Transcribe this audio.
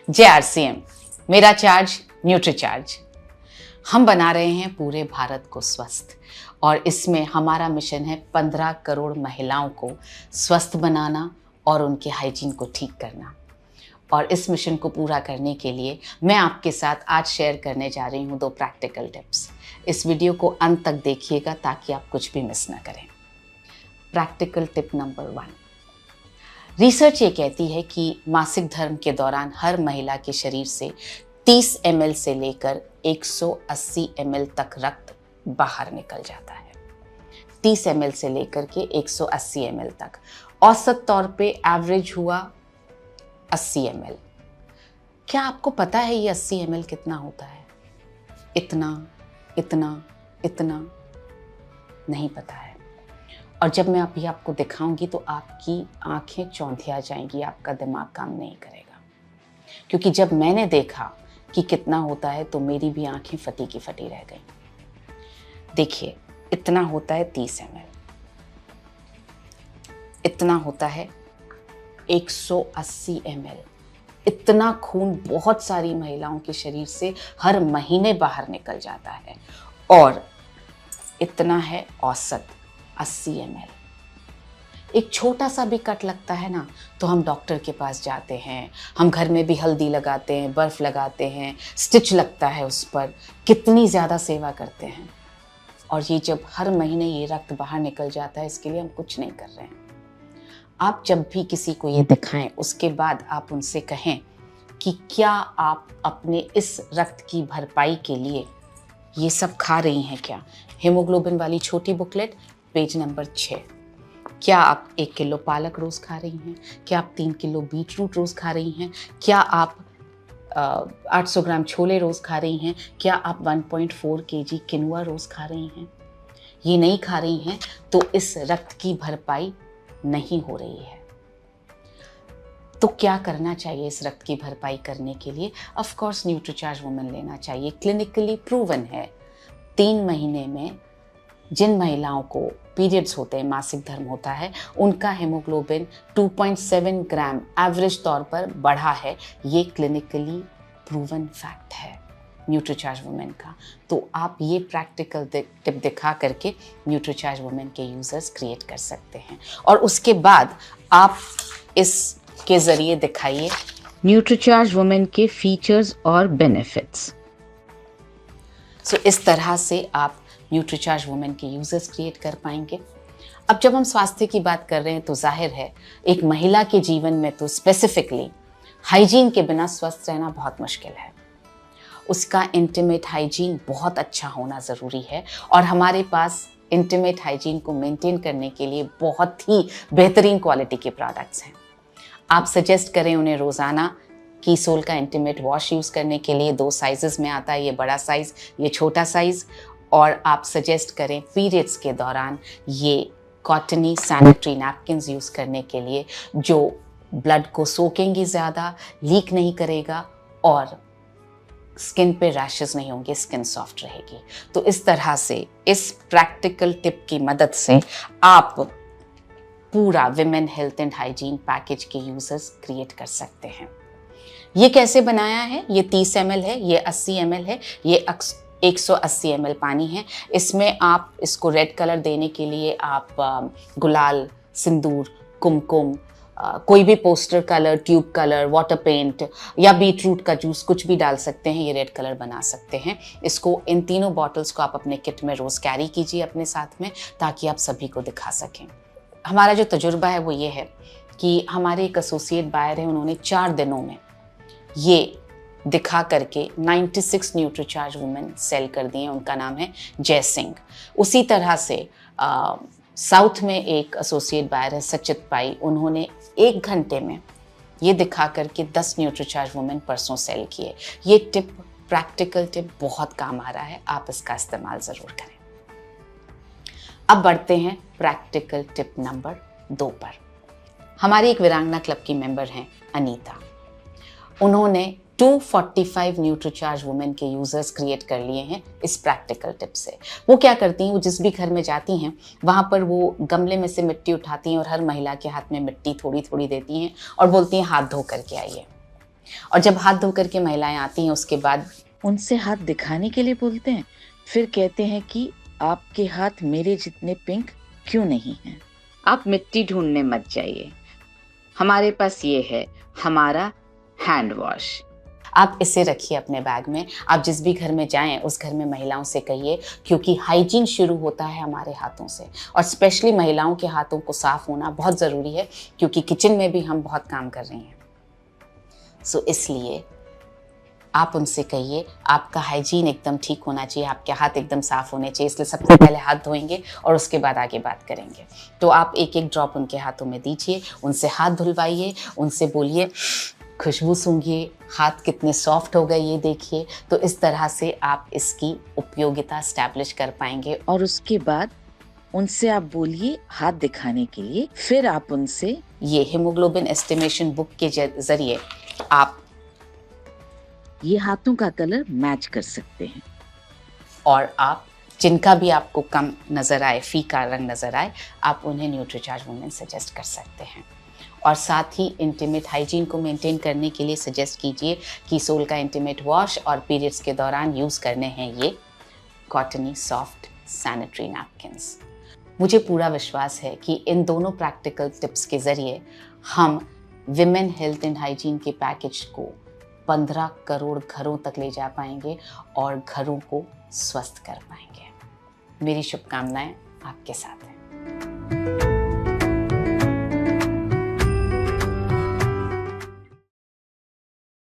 जय आरसीएम। मेरा charge Nutricharge. हम बना रहे हैं पूरे भारत को स्वस्थ और इसमें हमारा मिशन है 15 करोड़ महिलाओं को स्वस्थ बनाना और उनके हाइजीन को ठीक करना। और इस मिशन को पूरा करने के लिए मैं आपके साथ आज शेयर करने जा रही हूँ 2 प्रैक्टिकल टिप्स। इस वीडियो को अंत तक देखिएगा ताकि आप कुछ भी मिस ना करें। Practical tip number 1। रिसर्च ये कहती है कि मासिक धर्म के दौरान हर महिला के शरीर से 30 ml से लेकर 180 ml तक रक्त बाहर निकल जाता है। 30 ml से लेकर के 180 ml तक। औसत तौर पे एवरेज हुआ 80 ml। क्या आपको पता है ये 80 ml कितना होता है? इतना इतना इतना नहीं पता है। और जब मैं अभी आपको दिखाऊंगी तो आपकी आंखें चौंधिया जाएंगी, आपका दिमाग काम नहीं करेगा। क्योंकि जब मैंने देखा कि कितना होता है तो मेरी भी आंखें फटी की फटी रह गई। देखिए, इतना होता है 30 ml, इतना होता है 180 ml। इतना खून बहुत सारी महिलाओं के शरीर से हर महीने बाहर निकल जाता है। और इतना है औसत 80 ml। एक छोटा सा भी कट लगता है ना तो हम डॉक्टर के पास जाते हैं, हम घर में भी हल्दी लगाते हैं, बर्फ लगाते हैं, स्टिच लगता है उस पर, कितनी ज़्यादा सेवा करते हैं। और ये जब हर महीने ये रक्त बाहर निकल जाता है, इसके लिए हम कुछ नहीं कर रहे हैं। आप जब भी किसी को ये दिखाएं उसके बाद आप उनसे कहें कि क्या आप अपने इस रक्त की भरपाई के लिए ये सब खा रही हैं क्या? हीमोग्लोबिन वाली छोटी बुकलेट पेज नंबर 6। क्या आप 1 किलो पालक रोज़ खा रही हैं? क्या आप 3 किलो बीट रूट रोज़ खा रही हैं? क्या आप 800 ग्राम छोले रोज़ खा रही हैं? क्या आप 1.4 kg किनुआ रोज़ खा रही हैं? ये नहीं खा रही हैं तो इस रक्त की भरपाई नहीं हो रही है। तो क्या करना चाहिए इस रक्त की भरपाई करने के लिए? ऑफ कोर्स न्यूट्रीचार्ज वुमेन लेना चाहिए। क्लिनिकली प्रूवन है। 3 महीने में जिन महिलाओं को पीरियड्स होते हैं, मासिक धर्म होता है, उनका हेमोग्लोबिन 2.7 ग्राम एवरेज तौर पर बढ़ा है। ये क्लिनिकली प्रूवन फैक्ट है न्यूट्रीचार्ज वुमेन का। तो आप ये प्रैक्टिकल टिप दिखा करके न्यूट्रीचार्ज वुमेन के यूजर्स क्रिएट कर सकते हैं। और उसके बाद आप इसके ज़रिए दिखाइए न्यूट्रीचार्ज वुमेन के फीचर्स और बेनिफिट्स। सो इस तरह से आप न्यूट्रीचार्ज वुमेन के यूजर्स क्रिएट कर पाएंगे। अब जब हम स्वास्थ्य की बात कर रहे हैं तो जाहिर है एक महिला के जीवन में तो स्पेसिफिकली हाइजीन के बिना स्वस्थ रहना बहुत मुश्किल है। उसका इंटीमेट हाइजीन बहुत अच्छा होना ज़रूरी है और हमारे पास इंटीमेट हाइजीन को मेंटेन करने के लिए बहुत ही बेहतरीन क्वालिटी के प्रोडक्ट्स हैं। आप सजेस्ट करें उन्हें रोज़ाना कीसोल का इंटीमेट वॉश यूज़ करने के लिए। 2 साइज़ में आता है, ये बड़ा साइज़, ये छोटा साइज़। और आप सजेस्ट करें पीरियड्स के दौरान ये कॉटनी सैनिटरी नैपकिन्स यूज़ करने के लिए, जो ब्लड को सोखेंगी ज़्यादा, लीक नहीं करेगा और स्किन पे रैशेस नहीं होंगे, स्किन सॉफ्ट रहेगी। तो इस तरह से इस प्रैक्टिकल टिप की मदद से आप पूरा women health and hygiene package के यूजर्स क्रिएट कर सकते हैं। ये कैसे बनाया है? ये 30 ml है, ये 80 ml है, ये 180 ml पानी है। इसमें आप इसको रेड कलर देने के लिए आप गुलाल, सिंदूर, कुमकुम, कोई भी poster colour, tube colour, water paint या बीट रूट का जूस कुछ भी डाल सकते हैं। ये रेड कलर बना सकते हैं। इसको इन तीनों बॉटल्स को आप अपने किट में रोज़ कैरी कीजिए अपने साथ में, ताकि आप सभी को दिखा सकें। हमारा जो तजुर्बा है वो ये है कि हमारे एक एसोसिएट बायर हैं, उन्होंने 4 दिनों में ये दिखा करके 96 न्यूट्रीचार्ज वुमेन सेल कर दिए। उनका नाम है जय सिंह। उसी तरह से साउथ में एक एसोसिएट बायर है सचित पाई, उन्होंने 1 घंटे में ये दिखा करके 10 न्यूट्रीचार्ज वुमेन परसों सेल किए। ये टिप, प्रैक्टिकल टिप बहुत काम आ रहा है, आप इसका इस्तेमाल ज़रूर करें। अब बढ़ते हैं प्रैक्टिकल टिप नंबर 2 पर। हमारी एक वीरांगना क्लब की मेंबर हैं अनीता। उन्होंने 245 न्यूट्रीचार्ज वुमेन के यूजर्स क्रिएट कर लिए हैं इस प्रैक्टिकल टिप से। वो क्या करती हैं, वो जिस भी घर में जाती हैं वहाँ पर वो गमले में से मिट्टी उठाती हैं और हर महिला के हाथ में मिट्टी थोड़ी थोड़ी देती हैं और बोलती हैं हाथ धो करके आइए। और जब हाथ धो करके महिलाएं आती हैं उसके बाद उनसे हाथ दिखाने के लिए बोलते हैं, फिर कहते हैं कि आपके हाथ मेरे जितने पिंक क्यों नहीं हैं। आप मिट्टी ढूंढने मत जाइए, हमारे पास ये है हमारा हैंड वॉश। आप इसे रखिए अपने बैग में। आप जिस भी घर में जाएं उस घर में महिलाओं से कहिए, क्योंकि हाइजीन शुरू होता है हमारे हाथों से, और स्पेशली महिलाओं के हाथों को साफ होना बहुत ज़रूरी है, क्योंकि किचन में भी हम बहुत काम कर रही हैं। सो इसलिए आप उनसे कहिए आपका हाइजीन एकदम ठीक होना चाहिए, आपके हाथ एकदम साफ होने चाहिए, इसलिए सबसे पहले हाथ धोएंगे और उसके बाद आगे बात करेंगे। तो आप एक एक ड्रॉप उनके हाथों में दीजिए, उनसे हाथ धुलवाइए, उनसे बोलिए खुशबू सूंघिए, हाथ कितने सॉफ्ट हो गए ये देखिए। तो इस तरह से आप इसकी उपयोगिता स्टैब्लिश कर पाएंगे। और उसके बाद उनसे आप बोलिए हाथ दिखाने के लिए, फिर आप उनसे ये हीमोग्लोबिन एस्टिमेशन बुक के जरिए आप ये हाथों का कलर मैच कर सकते हैं। और आप जिनका भी आपको कम नज़र आए, फीका रंग नज़र आए, आप उन्हें न्यूट्रीचार्ज वुमेन सजेस्ट कर सकते हैं। और साथ ही इंटीमेट हाइजीन को मेंटेन करने के लिए सजेस्ट कीजिए कि सोल का इंटीमेट वॉश और पीरियड्स के दौरान यूज़ करने हैं ये कॉटनी सॉफ्ट सैनिटरी नैपकिन्स। मुझे पूरा विश्वास है कि इन दोनों प्रैक्टिकल टिप्स के ज़रिए हम विमेन हेल्थ एंड हाइजीन के पैकेज को 15 करोड़ घरों तक ले जा पाएंगे और घरों को स्वस्थ कर पाएंगे। मेरी शुभकामनाएं आपके साथ हैं।